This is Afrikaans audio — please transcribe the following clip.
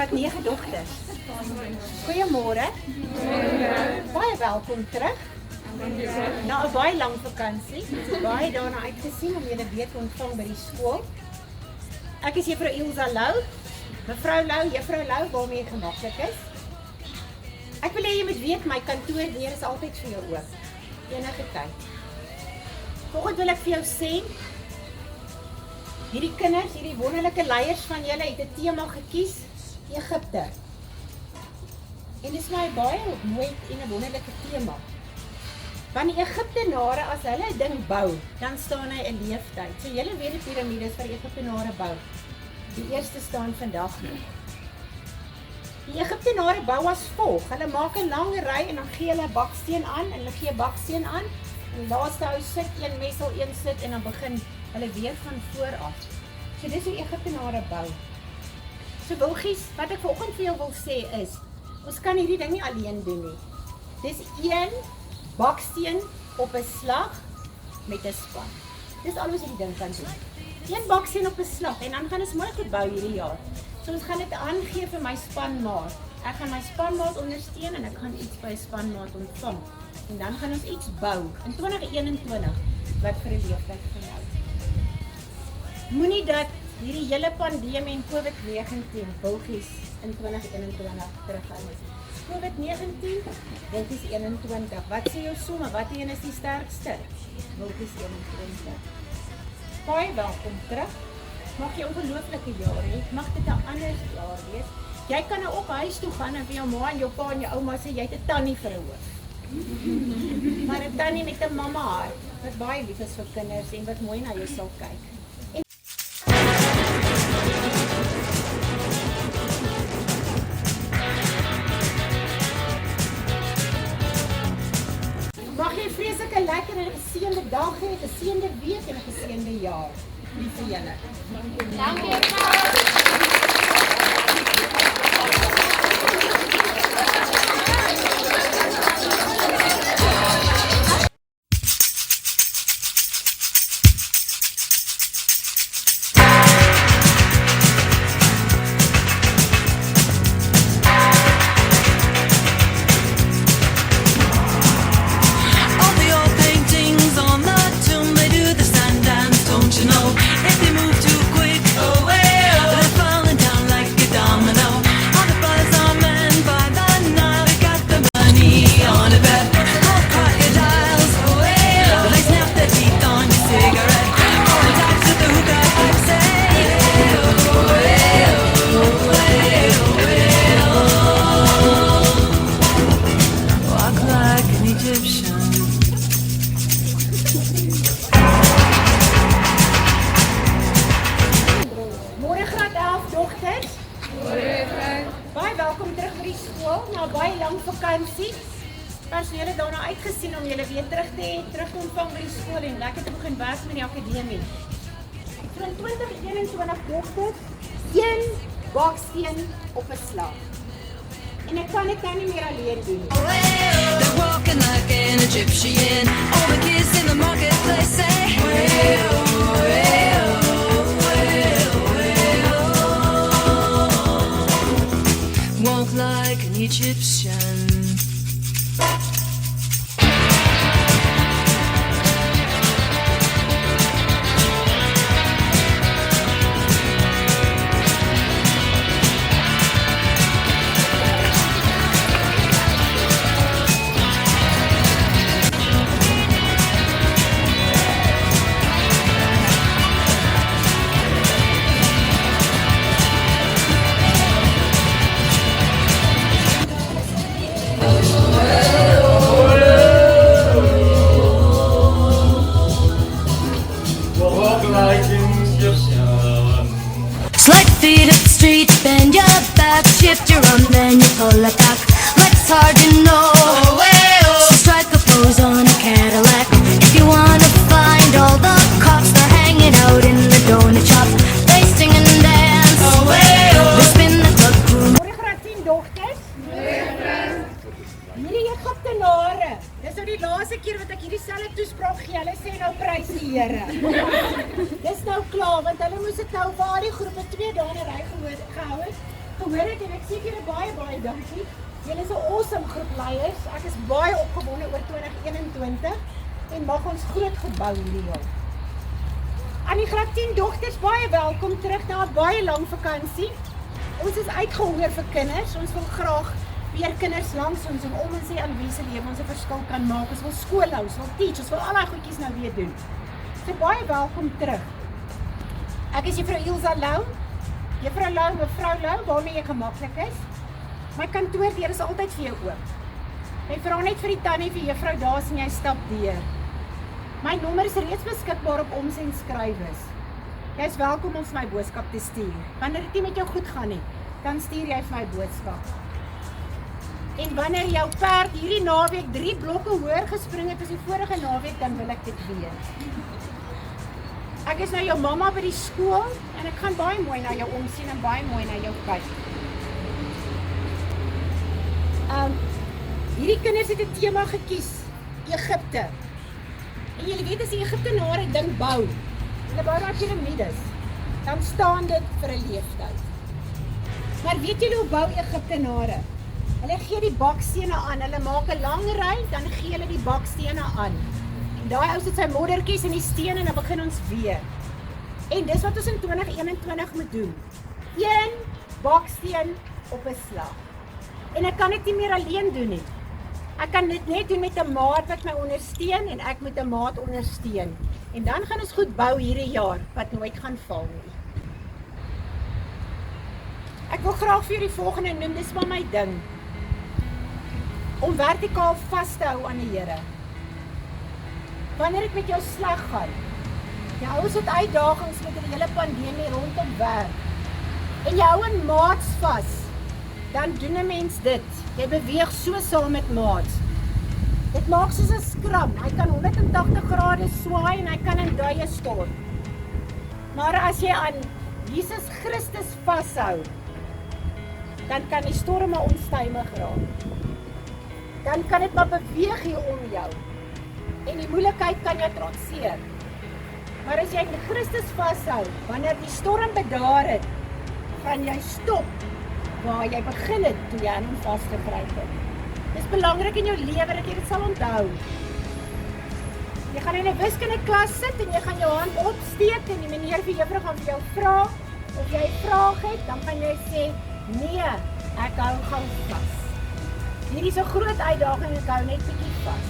het 9 dogters. Goeiemôre. Baie welkom terug. Na 'n baie lang vakansie. Baie daarna uitgesien om julle weer te ontvang by die skool. Ek is juffrou Ilse Lou. Mevrou Lou, juffrou Lou, waarmee jy gemaklik is. Ek wil hê jy moet weet my kantoordeur is altyd vir jou oop. Enige tyd. Vanoggend wil ek vir jou sê, hierdie kinders, hierdie wonderlike leiers van julle het 'n tema gekies, Egipte. En dit is my baie mooi en 'n wonderlike tema. Want die Egiptenare, as hulle 'n ding bou, dan staan hy 'n leeftyd. So julle weet die piramides wat die Egiptenare bou. Die eerste staan vandag nog. Die Egiptenare bou as volg. Hulle maak 'n lang ry en dan gee hulle 'n baksteen aan en hulle gee baksteen aan. En die laaste ou sit een messel, een sit en dan begin hulle weer van voor af. So dis hoe Egiptenare bou. So wilgies, wat ek vanoggend vir jou wil sê is, ons kan hierdie ding nie alleen doen nie. Dis een baksteen op 'n slag met 'n span. Dis al wat jy die ding kan doen. Een baksteen op 'n slag en dan gaan ons mooi goed bou hierdie jaar. So ons gaan dit aangee vir my spanmaat. Ek gaan my spanmaat ondersteun en ek gaan iets by 'n spanmaat ontvang. En dan gaan ons iets bou in 2021 wat vir 'n leeftyd gehou. Moenie dat hierdie hele pandemie en COVID-19 wilgies in 2021 teruggaan nie. COVID-19, wilgies 21. Wat sê jou somme? Wat een is die sterkste? Wilgies 21. Baie welkom terug. Mag jy 'n ongelooflike jaar hê. Mag dit 'n ander jaar wees. Jy kan nou op huis toe gaan en vir jou ma en jou pa en jou ouma sê jy het 'n tannie vir 'n hoof. Maar 'n tannie met 'n mamma hart wat baie lief is vir kinders en wat mooi na jou sal kyk. Mag jy 'n vreeslike lekker en geseënde dag hê, 'n geseënde week en 'n geseënde jaar. Lief vir julle. Dankie. Baie welkom terug by die skool, na baie lang vakansie. Personeel het daarna uitgesien om julle weer terug te ontvang by die skool en lekker te begin werk met die akademie. So in 2021 dogters, een baksteen op 'n slag. En ek kan dit nou nie meer alleen doen nie. They're walking like an Egyptian. All the kids in the marketplace say, walk like an Egyptian. Slight feet up the street, bend your back, shift your arm, then you pull it back. Legs hard, you know. So strike a pose on a Cadillac. If you wanna find all the cops, they're hanging out in the donut shop. They sing and dance. They spin the club crew. Goeie graad 10 dogters. Hierdie Egiptenare. Dis nou die laaste keer wat ek hierdie selfe toespraak gee. Hulle sê nou prys die Here. Dis nou klaar want hulle moes dit nou waar die groepe 2 dae in 'n ry gehou het. gehoor het en ek sê vir julle baie dankie. Julle is 'n awesome groep leiers. Ek is baie opgewonde oor 2021 en mag ons groot gebou hierdie jaar. Aan die graad 10 dogters, baie welkom terug na 'n baie lang vakansie. Ons is uitgehonger vir kinders. Ons wil graag weer kinders langs ons en om ons sê aan wie se lewe ons 'n verskil kan maak. Ons wil skool hou, ons wil teach, ons wil al daai goedjies nou weer doen. So baie welkom terug. Ek is juffrou Ilse Lou. Juffrou Lou, mevrou Lou, waarmee jy gemaklik is. My kantoordeur is altyd vir jou oop. Jy vra net vir die tannie vir juffrou daar en jy stap deur. My nommer is reeds beskikbaar op Oms en Skrywes. Jy is welkom om my boodskap te stuur. Wanneer dit nie met jou goed gaan nie, dan stuur jy vir my boodskap. En wanneer jou perd hierdie naweek 3 blokke hoër gespring het as die vorige naweek, dan wil ek dit weet. Ek is nou jou mamma by die skool en ek gaan baie mooi na jou omsien en baie mooi na jou kyk. Hierdie kinders het 'n tema gekies, Egipte. En julle weet as die Egiptenare ding bou, hulle bou daai piramides, dan staan dit vir 'n leeftyd. Maar weet julle hoe bou Egiptenare? Hulle gee die bakstene aan, hulle maak 'n lang ry, dan gee hulle die bakstene aan. En daai ou sit sy moddertjies in die stene en dan begin ons weer. En dis wat ons in 2021 moet doen. 1 baksteen op 'n slag. En ek kan dit nie meer alleen doen nie. Ek kan dit net doen met 'n maat wat my ondersteun en ek moet 'n maat ondersteun. En dan gaan ons goed bou hierdie jaar wat nooit gaan val nie. Ek wil graag vir julle die volgende noem, dis maar my ding. Om vertikaal vas te hou aan die Here. Wanneer dit met jou sleg gaan, ons het uitdagings met die hele pandemie rondom werk, en jy hou in maats vas, dan doen 'n mens dit. Jy beweeg so saam met maats. Dit maak soos 'n skram. Hy kan 180 grade swaai en hy kan in duie stort. Maar as jy aan Jesus Christus vashou, dan kan die storme onstuimig raak. Dan kan dit maar beweeg hier om jou. En die moeilikheid kan jou trotseer. Maar as jy in Christus vashou, wanneer die storm bedaar het, gaan jy stop waar jy begin het toe jy aan hom vasgegryp het. Dis belangrik in jou lewe dat jy dit sal onthou. Jy gaan in 'n wiskundeklas sit en jy gaan jou hand opsteek en die meneer vir juffrou gaan vir jou vra of jy 'n vraag het, dan gaan jy sê, nee, ek hou gou vas. Hierdie is 'n groot uitdaging, ek hou net bietjie vas.